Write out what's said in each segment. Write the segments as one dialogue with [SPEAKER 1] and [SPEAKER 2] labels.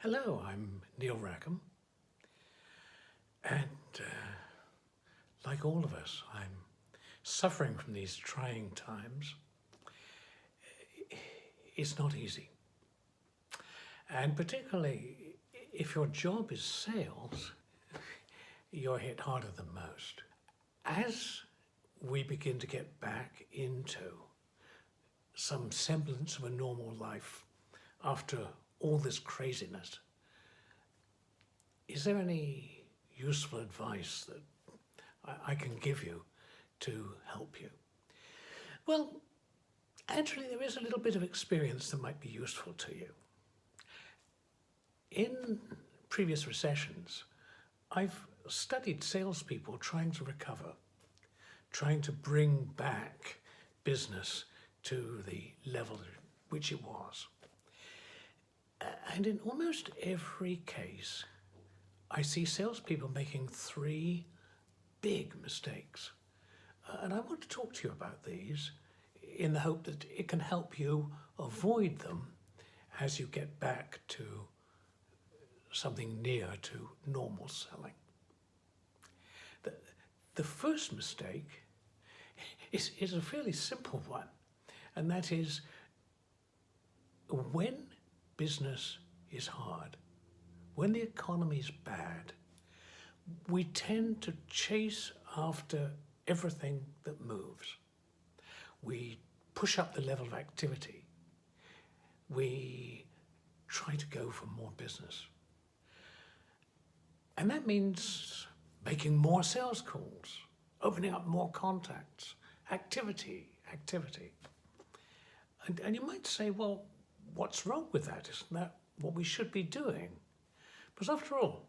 [SPEAKER 1] Hello, I'm Neil Rackham, and like all of us, I'm suffering from these trying times. It's not easy, and particularly if your job is sales, you're hit harder than most. As we begin to get back into some semblance of a normal life after all this craziness, is there any useful advice that I can give you to help you? Well, actually, there is a little bit of experience that might be useful to you. In previous recessions, I've studied salespeople trying to recover, trying to bring back business to the level at which it was. And in almost every case, I see salespeople making three big mistakes. And I want to talk to you about these in the hope that it can help you avoid them as you get back to something near to normal selling. The first mistake is a fairly simple one, and that is when business is hard, when the economy's bad, we tend to chase after everything that moves. We push up the level of activity. We try to go for more business. And that means making more sales calls, opening up more contacts, activity. And you might say, well, what's wrong with that? Isn't that what we should be doing? Because after all,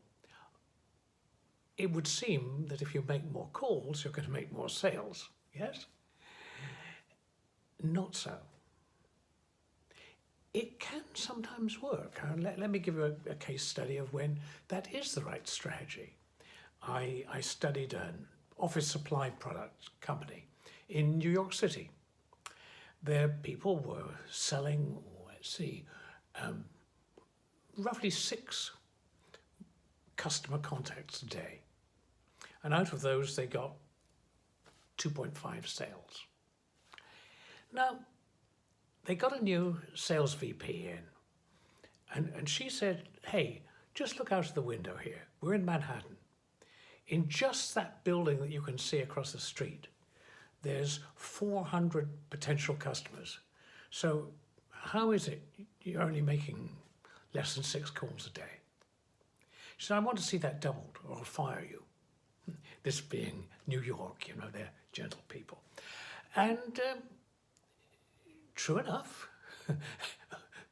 [SPEAKER 1] it would seem that if you make more calls, you're going to make more sales, yes? Not so. It can sometimes work. Let me give you a case study of when that is the right strategy. I studied an office supply product company in New York City. Their people were selling, roughly 6 customer contacts a day. And out of those, they got 2.5 sales. Now, they got a new sales VP in, and she said, hey, just look out of the window here. We're in Manhattan. In just that building that you can see across the street, there's 400 potential customers. So how is it you're only making less than 6 calls a day? She said, I want to see that doubled or I'll fire you. This being New York, they're gentle people. And true enough,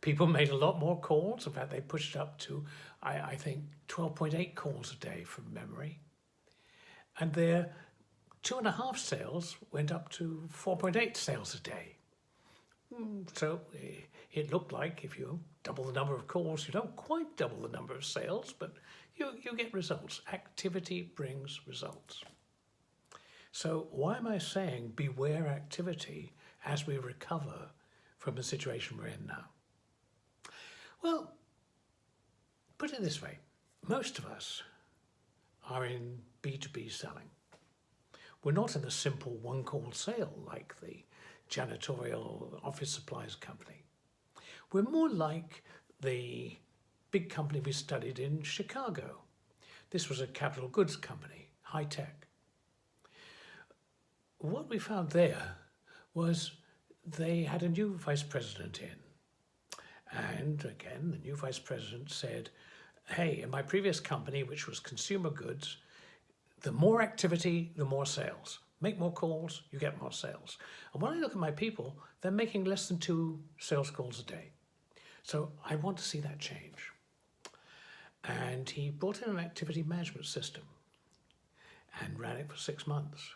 [SPEAKER 1] people made a lot more calls. In fact, they pushed up to, I think, 12.8 calls a day from memory. And their 2.5 sales went up to 4.8 sales a day. So it looked like if you double the number of calls, you don't quite double the number of sales, but you get results. Activity brings results. So why am I saying beware activity as we recover from the situation we're in now? Well, put it this way. Most of us are in B2B selling. We're not in a simple one-call sale like the janitorial office supplies company. We're more like the big company we studied in Chicago. This was a capital goods company, high tech. What we found there was they had a new vice president in. And again, the new vice president said, hey, in my previous company, which was consumer goods, the more activity, the more sales. Make more calls, you get more sales. And when I look at my people, they're making less than 2 sales calls a day. So I want to see that change. And he brought in an activity management system and ran it for 6 months.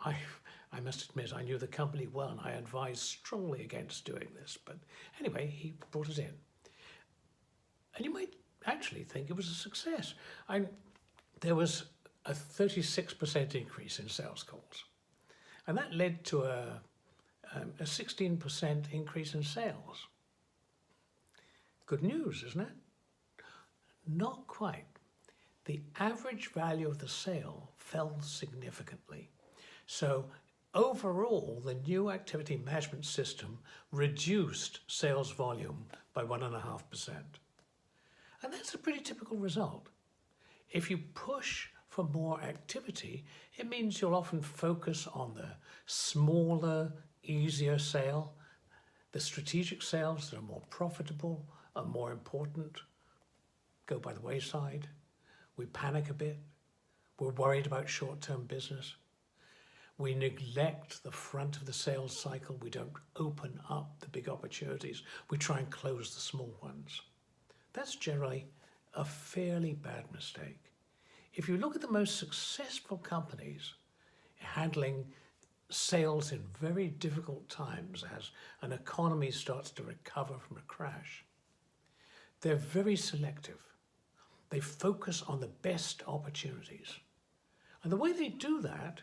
[SPEAKER 1] I must admit, I knew the company well and I advised strongly against doing this. But anyway, he brought it in. And you might actually think it was a success. There was a 36% increase in sales calls. And that led to a 16% increase in sales. Good news, isn't it? Not quite. The average value of the sale fell significantly. So overall, the new activity management system reduced sales volume by 1.5%. And that's a pretty typical result. If you push for more activity, it means you'll often focus on the smaller, easier sale, the strategic sales that are more profitable and more important go by the wayside. We panic a bit. We're worried about short-term business. We neglect the front of the sales cycle. We don't open up the big opportunities. We try and close the small ones. That's generally a fairly bad mistake. If you look at the most successful companies handling sales in very difficult times as an economy starts to recover from a crash, they're very selective. They focus on the best opportunities. And the way they do that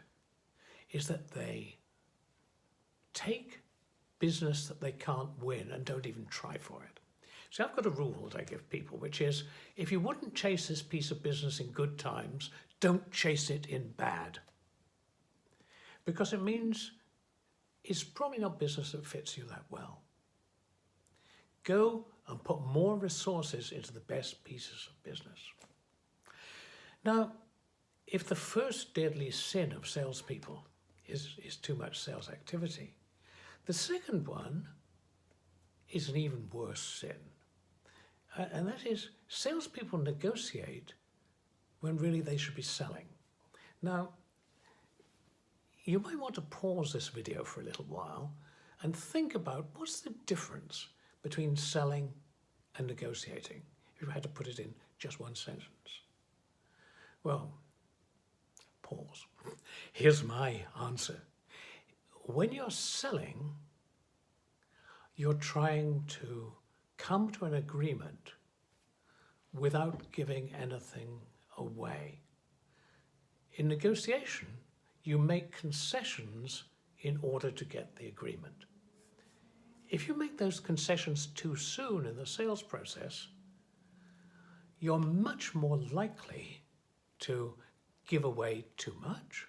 [SPEAKER 1] is that they take business that they can't win and don't even try for it. So I've got a rule that I give people, which is, if you wouldn't chase this piece of business in good times, don't chase it in bad. Because it means it's probably not business that fits you that well. Go and put more resources into the best pieces of business. Now, if the first deadly sin of salespeople is too much sales activity, the second one is an even worse sin. And that is, salespeople negotiate when really they should be selling. Now, you might want to pause this video for a little while and think about what's the difference between selling and negotiating, if you had to put it in just one sentence. Well, pause. Here's my answer. When you're selling, you're trying to come to an agreement without giving anything away. In negotiation, you make concessions in order to get the agreement. If you make those concessions too soon in the sales process, you're much more likely to give away too much,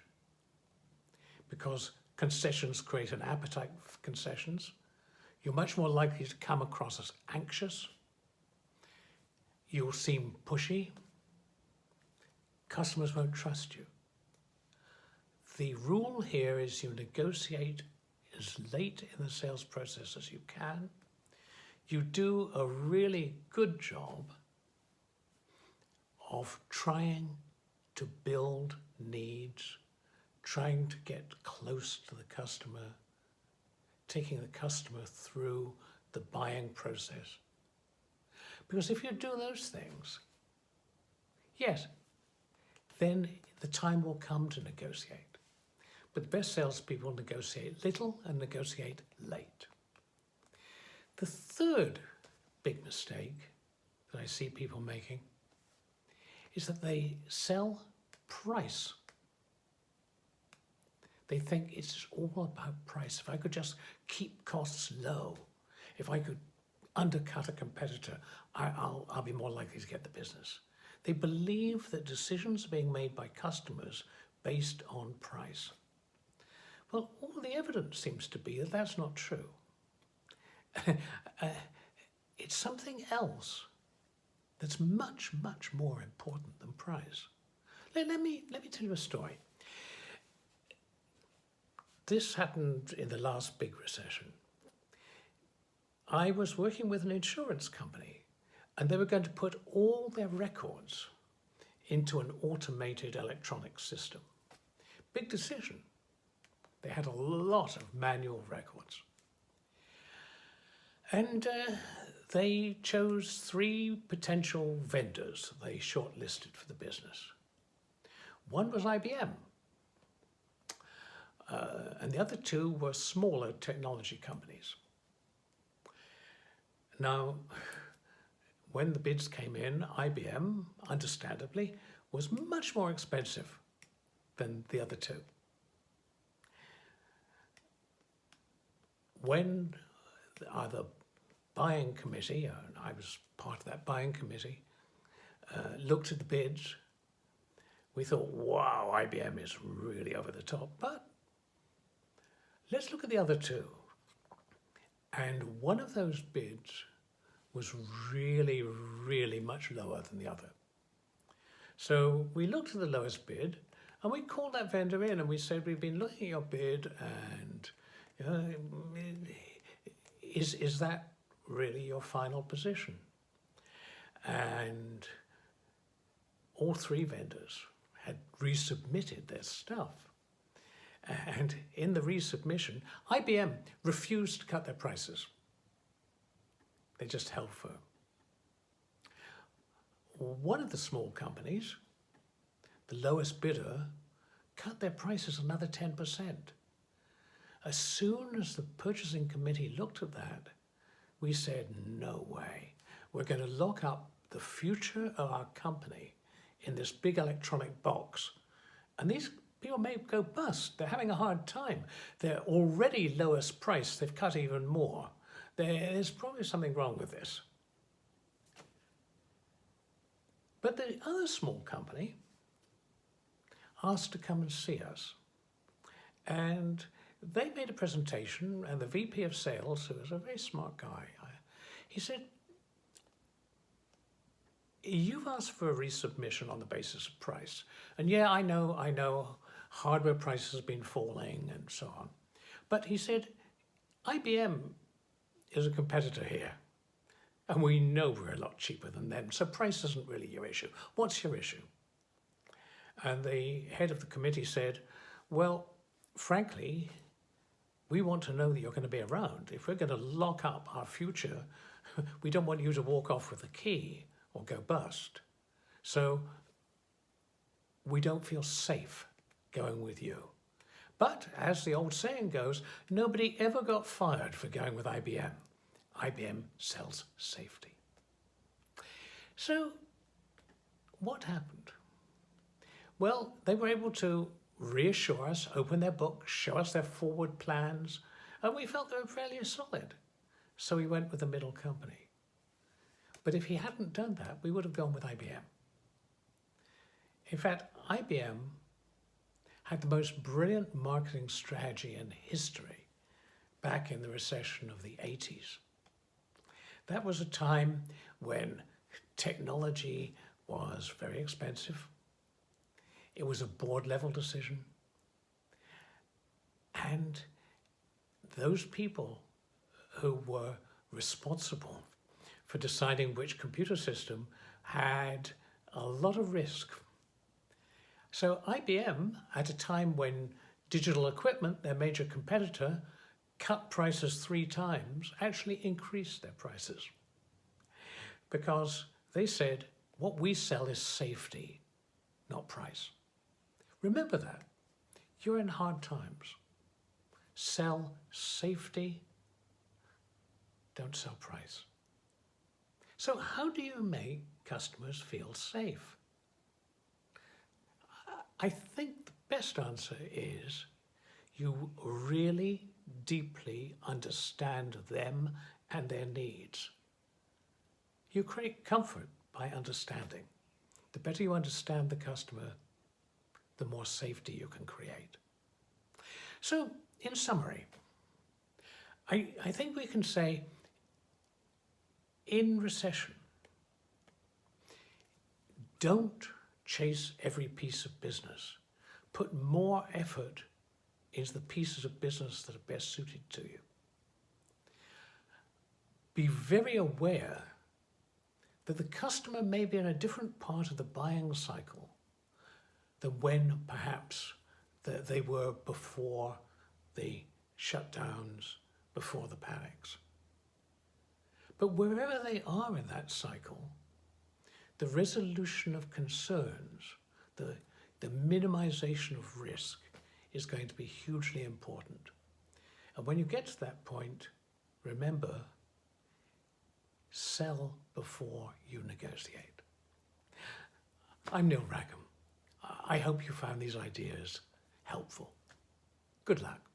[SPEAKER 1] because concessions create an appetite for concessions. You're much more likely to come across as anxious. You'll seem pushy. Customers won't trust you. The rule here is you negotiate as late in the sales process as you can. You do a really good job of trying to build needs, trying to get close to the customer, taking the customer through the buying process. Because if you do those things, yes, then the time will come to negotiate. But the best salespeople negotiate little and negotiate late. The third big mistake that I see people making is that they sell price. They think it's all about price. If I could just keep costs low, if I could undercut a competitor, I'll be more likely to get the business. They believe that decisions are being made by customers based on price. Well, all the evidence seems to be that that's not true. It's something else that's much, much more important than price. Let me tell you a story. This happened in the last big recession. I was working with an insurance company, and they were going to put all their records into an automated electronic system. Big decision. They had a lot of manual records. And they chose 3 potential vendors they shortlisted for the business. One was IBM. And the other 2 were smaller technology companies. Now, when the bids came in, IBM, understandably, was much more expensive than the other 2. When the buying committee, and I was part of that buying committee, looked at the bids. We thought, wow, IBM is really over the top, but let's look at the other two. And one of those bids was really, really much lower than the other. So we looked at the lowest bid and we called that vendor in and we said, we've been looking at your bid and is that really your final position? And all three vendors had resubmitted their stuff. And in the resubmission, IBM refused to cut their prices. They just held firm. One of the small companies, the lowest bidder, cut their prices another 10%. As soon as the purchasing committee looked at that, we said, no way. We're going to lock up the future of our company in this big electronic box. And these people may go bust. They're having a hard time. They're already lowest price. They've cut even more. There's probably something wrong with this. But the other small company asked to come and see us. And they made a presentation, and the VP of sales, who was a very smart guy, he said, you've asked for a resubmission on the basis of price. And yeah, I know, hardware prices have been falling and so on. But he said, IBM is a competitor here. And we know we're a lot cheaper than them, so price isn't really your issue. What's your issue? And the head of the committee said, well, frankly, we want to know that you're going to be around. If we're going to lock up our future, we don't want you to walk off with a key or go bust. So we don't feel safe going with you. But as the old saying goes, nobody ever got fired for going with IBM. IBM sells safety. So what happened? Well, they were able to reassure us, open their books, show us their forward plans, and we felt they were fairly solid. So we went with the middle company. But if he hadn't done that, we would have gone with IBM. In fact, IBM had the most brilliant marketing strategy in history back in the recession of the 80s. That was a time when technology was very expensive. It was a board-level decision. And those people who were responsible for deciding which computer system had a lot of risk. So IBM, at a time when Digital Equipment, their major competitor, cut prices 3 times, actually increased their prices. Because they said, what we sell is safety, not price. Remember that. You're in hard times. Sell safety, don't sell price. So how do you make customers feel safe? I think the best answer is you really deeply understand them and their needs. You create comfort by understanding. The better you understand the customer, the more safety you can create. So, in summary, I think we can say, in recession, don't chase every piece of business. Put more effort into the pieces of business that are best suited to you. Be very aware that the customer may be in a different part of the buying cycle than when perhaps they were before the shutdowns, before the panics. But wherever they are in that cycle, the resolution of concerns, the minimization of risk is going to be hugely important. And when you get to that point, remember, sell before you negotiate. I'm Neil Rackham. I hope you found these ideas helpful. Good luck.